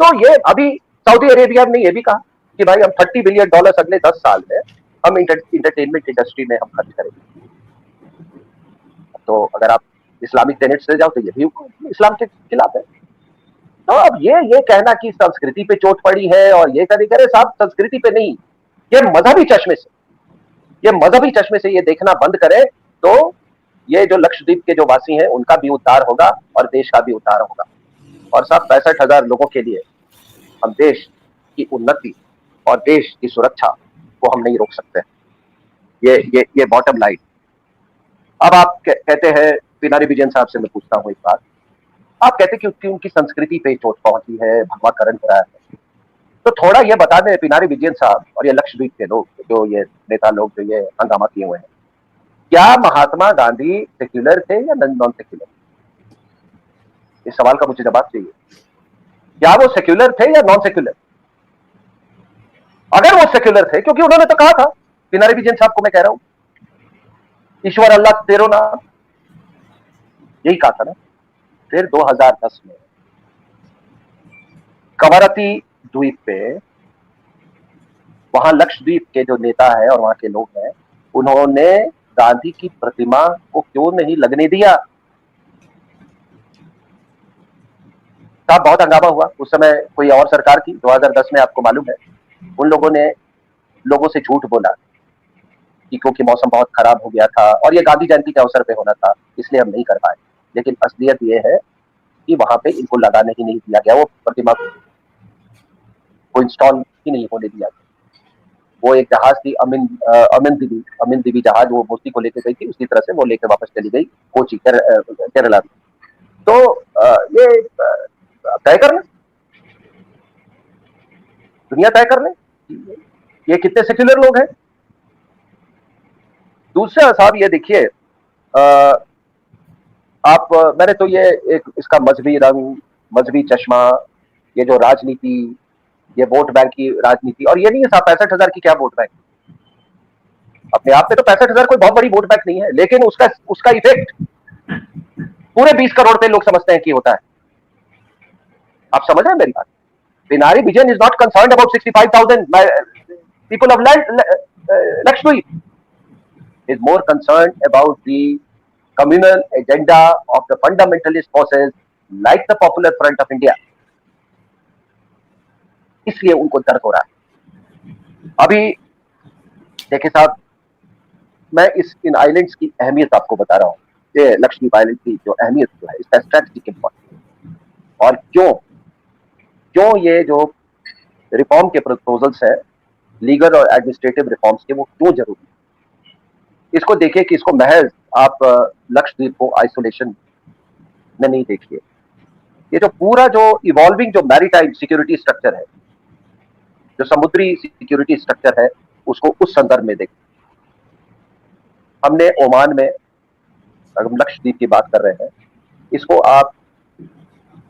तो ये अभी सऊदी अरेबिया ने ये भी कहा कि भाई हम $30 बिलियन अगले 10 साल में हम इंटरटेनमेंट इंडस्ट्री में हम खर्च करेंगे। तो अगर आप इस्लामिक टेनेट से जाओ तो ये भी इस्लाम के खिलाफ है। तो अब ये कहना कि संस्कृति पे चोट पड़ी है और ये कभी करे साहब, संस्कृति पे नहीं, ये मजहबी चश्मे से ये देखना बंद करे तो ये जो लक्षद्वीप के जो वासी हैं उनका भी उद्धार होगा और देश का भी उद्धार होगा। और साहब 65,000 लोगों के लिए हम देश की उन्नति और देश की सुरक्षा को हम नहीं रोक सकते। ये बॉटम लाइन। अब आप कहते हैं, पिनारी विजयन साहब से मैं पूछता हूँ एक बात, आप कहते हैं कि उनकी संस्कृति पे चोट पहुंची है, भगवाकरण हो रहा है, तो थोड़ा ये बता दें पिनारी विजयन साहब और ये लक्षद्वीप के लोग, जो ये नेता लोग जो ये हंगामा किए हुए हैं, क्या महात्मा गांधी सेक्युलर थे या नॉन सेक्युलर? इस सवाल का मुझे जवाब चाहिए। क्या वो सेक्युलर थे या नॉन सेक्युलर? अगर वो सेक्युलर थे, क्योंकि उन्होंने तो कहा था, पिनारी विजयन साहब को मैं कह रहा हूं, ईश्वर अल्लाह तेरो नाम, यही कहा था ना। फिर 2010 में कवरत्ती द्वीप पे, वहां लक्षद्वीप के जो नेता है और वहां के लोग हैं, उन्होंने गांधी की प्रतिमा को क्यों नहीं लगने दिया? साहब बहुत हंगामा हुआ उस समय, कोई और सरकार की 2010 में, आपको मालूम है। उन लोगों ने लोगों से झूठ बोला कि क्योंकि मौसम बहुत खराब हो गया था और ये गांधी जयंती के अवसर पे होना था, इसलिए हम नहीं कर पाए। लेकिन असलियत ये है कि वहां पे इनको लगाने ही नहीं दिया गया, वो प्रतिमा को इंस्टॉल ही नहीं होने दिया गया। वो एक जहाज थी, अमिन दिवी जहाज, वो मूर्ति को लेकर गई थी, उसी तरह से वो लेकर वापस चली गई कोची, केरला में। तो ये तय कर ले, दुनिया तय कर ले ये कितने सेक्युलर लोग हैं। दूसरा साहब ये देखिए, आप मैंने तो ये एक इसका मजहबी रंग, मजहबी चश्मा, ये जो राजनीति, ये वोट बैंक की राजनीति, और ये नहीं है साहब 65,000 की क्या वोट बैंक, अपने आप में तो 65,000 कोई बहुत बड़ी वोट बैंक नहीं है, लेकिन उसका इफेक्ट पूरे 20 करोड़ पे लोग समझते हैं कि होता है। आप समझ रहे हैं मेरी बात? Pinarayi Vijayan is not concern about 65,000 people of Lakshadweep, is more concerned about the communal agenda of the fundamentalist forces like the Popular Front of India. इसलिए उनको दर्द हो रहा है। अभी देखिए साहब, मैं इन आइलैंड्स की अहमियत आपको बता रहा हूँ, ये लक्षद्वीप आइलैंड की जो अहमियत जो है, इसका स्ट्रेटेजिक इंपॉर्टेंस, और क्यों ये जो रिफॉर्म के प्रपोजल्स है, लीगल और एडमिनिस्ट्रेटिव रिफॉर्म्स के, वो क्यों जरूरी है। इसको देखिए कि इसको महज आप लक्षद्वीप को आइसोलेशन में नहीं देखिए, ये जो पूरा जो इवॉल्विंग जो मैरीटाइम सिक्योरिटी स्ट्रक्चर है, जो समुद्री सिक्योरिटी स्ट्रक्चर है, उसको उस संदर्भ में देखिए। हमने ओमान में, अगर हम लक्षद्वीप की बात कर रहे हैं, इसको आप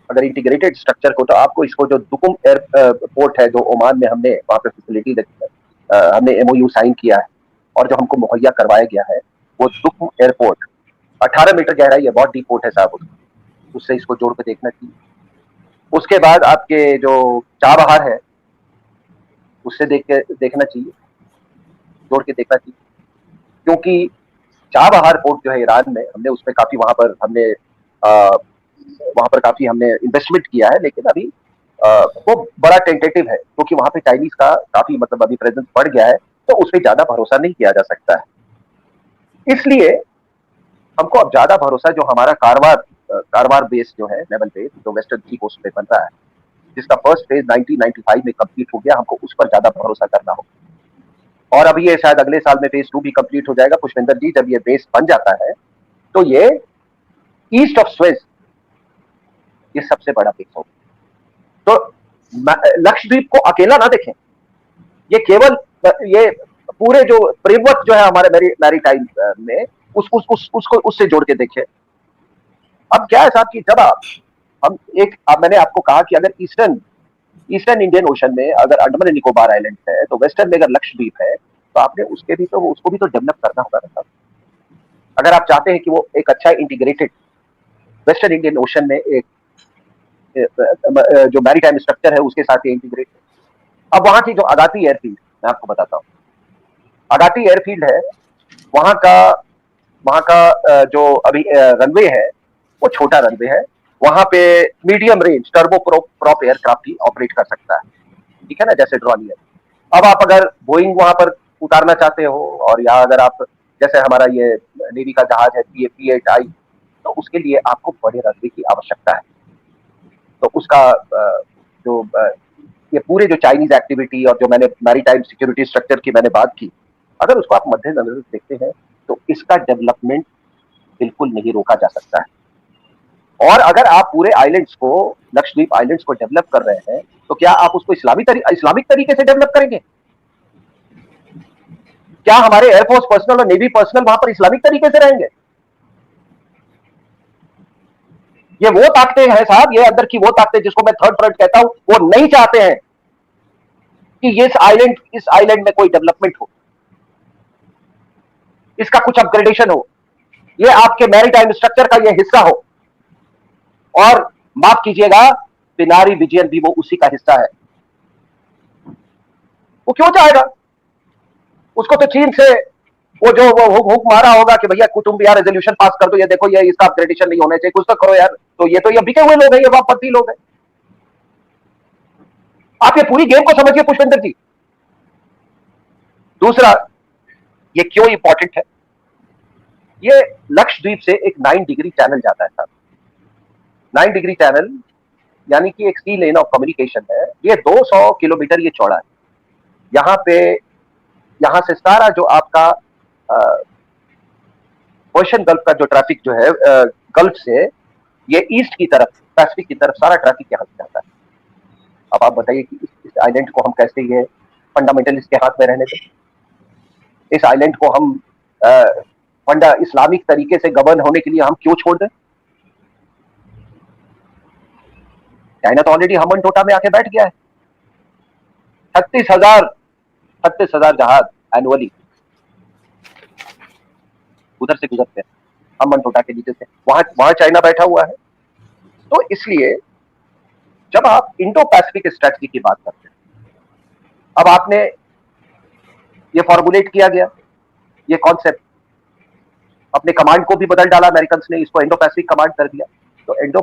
अगर इंटीग्रेटेड स्ट्रक्चर को, तो आपको इसको जो दुकुम एयरपोर्ट है जो ओमान में हमने वहां पे फैसिलिटी हमने एमओयू साइन किया है और जो हमको मुहैया करवाया गया है, वो दुकुम एयरपोर्ट 18 मीटर गहराई है, बहुत डीप पोर्ट है साहब, उससे इसको जोड़ के देखना चाहिए। उसके बाद आपके जो चाबहार है, उससे देखना चाहिए, जोड़ के देखना चाहिए, क्योंकि चाबहार पोर्ट जो है ईरान में, हमने उसमें काफी वहां पर काफी हमने इन्वेस्टमेंट किया है, लेकिन अभी वो बड़ा टेंटेटिव है, क्योंकि वहां पे चाइनीज का काफी मतलब अभी प्रेजेंस बढ़ गया है, तो उस पर ज्यादा भरोसा नहीं किया जा सकता है। इसलिए हमको अब ज्यादा भरोसा जो हमारा कारवार बेस जो है, नेवल बेस जो वेस्टर्न सी कोस्ट पे बन रहा है, जिसका फर्स्ट फेज 1995 में कंप्लीट हो गया, हमको उस पर ज्यादा भरोसा करना होगा। और अभी ये शायद अगले साल में फेज 2 भी कंप्लीट हो जाएगा। पुष्पेंद्र जी, जब ये बेस बन जाता है तो ये ईस्ट ऑफ स्वेज ये सबसे बड़ा बेस होगा। तो लक्षद्वीप को अकेला ना देखें, ये केवल ये पूरे जो फ्रेमवर्क जो है हमारे मैरीटाइम में, उसको उससे जोड़ के देखें। अब क्या है साहब कि जब अब मैंने आपको कहा कि अगर ईस्टर्न इंडियन ओशन में अगर अंडमान एंड निकोबार आइलैंड है, तो वेस्टर्न में अगर लक्षद्वीप है, तो आपने उसको भी तो डेवलप करना होगा ना साहब। अगर आप चाहते हैं कि वो एक अच्छा इंटीग्रेटेड वेस्टर्न इंडियन ओशन में एक जो मैरीटाइम स्ट्रक्चर है उसके साथ ये इंटीग्रेट है। अब वहां की जो अगाती एयरफील्ड, मैं आपको बताता हूँ, अगाती एयरफील्ड है, वहां का जो अभी रनवे है वो छोटा रनवे है। वहां पे medium range turboprop aircraft ही ऑपरेट कर सकता है, ठीक है ना, जैसे ड्रॉनियर। अब आप अगर बोइंग वहां पर उतारना चाहते हो, और या अगर आप जैसे हमारा ये नेवी का जहाज है P-8I, तो उसके लिए आपको बड़े रनवे की आवश्यकता है। तो उसका जो ये पूरे जो चाइनीज एक्टिविटी और जो मैंने मैरीटाइम सिक्योरिटी स्ट्रक्चर की मैंने बात की, अगर उसको आप मद्देनजर देखते हैं तो इसका डेवलपमेंट बिल्कुल नहीं रोका जा सकता है। और अगर आप पूरे आइलैंड्स को, लक्षद्वीप आइलैंड्स को डेवलप कर रहे हैं, तो क्या आप उसको इस्लामिक तरीके से डेवलप करेंगे? क्या हमारे एयरफोर्स पर्सनल और नेवी पर्सनल वहां पर इस्लामिक तरीके से रहेंगे? ये वो ताकतें हैं साहब, ये अंदर की वो ताकतें जिसको मैं थर्ड फ्रंट कहता हूं, वो नहीं चाहते हैं कि इस आइलैंड में कोई डेवलपमेंट हो, इसका कुछ अपग्रेडेशन हो, ये आपके मैरीटाइम स्ट्रक्चर का ये हिस्सा हो। और माफ कीजिएगा, पिनारी विजयन भी वो उसी का हिस्सा है। वो क्यों चाहेगा? उसको तो चीन से वो हुक मारा होगा कि भैया तुम भी यार रेजोल्यूशन पास कर दो, ये देखो ये इसका अपग्रेडेशन नहीं होना चाहिए, कुछ तो करो यार। तो ये बिके हुए लोग हैं, ये वापसी लोग हैं। आप ये पूरी गेम को समझिए पुष्पेंद्र जी। दूसरा, ये क्यों इंपॉर्टेंट है? ये लक्षद्वीप से एक 9 डिग्री चैनल जाता है साहब। 9 डिग्री चैनल यानी कि एक सी लेन ऑफ कम्युनिकेशन है। ये 200 किलोमीटर ये चौड़ा है। यहां से सारा जो आपका पर्शियन गल्फ का जो ट्रैफिक जो है, गल्फ से ये ईस्ट की तरफ, पैसिफिक की तरफ, सारा ट्रैफिक यहां से जाता है। अब आप बताइए कि इस आइलैंड को हम कैसे ये फंडामेंटलिस्ट के हाथ में रहने दें? इस आइलैंड को हम फंडा इस्लामिक तरीके से गवर्न होने के लिए हम क्यों छोड़ दें? चाइना तो ऑलरेडी हमन टोटा में आके बैठ गया है। 36,000 जहाज एनुअली उधर से गुजरते हैं, हमन टोटा के नीचे से, वहां चाइना बैठा हुआ है। तो इसलिए जब आप इंडो पैसिफिक स्ट्रेटजी की बात करते हैं, अब आपने ये फॉर्मुलेट किया गया, ये कॉन्सेप्ट, अपने कमांड को भी बदल डाला अमेरिकन ने, इसको इंडो पैसिफिक कमांड कर दिया। तो इंडो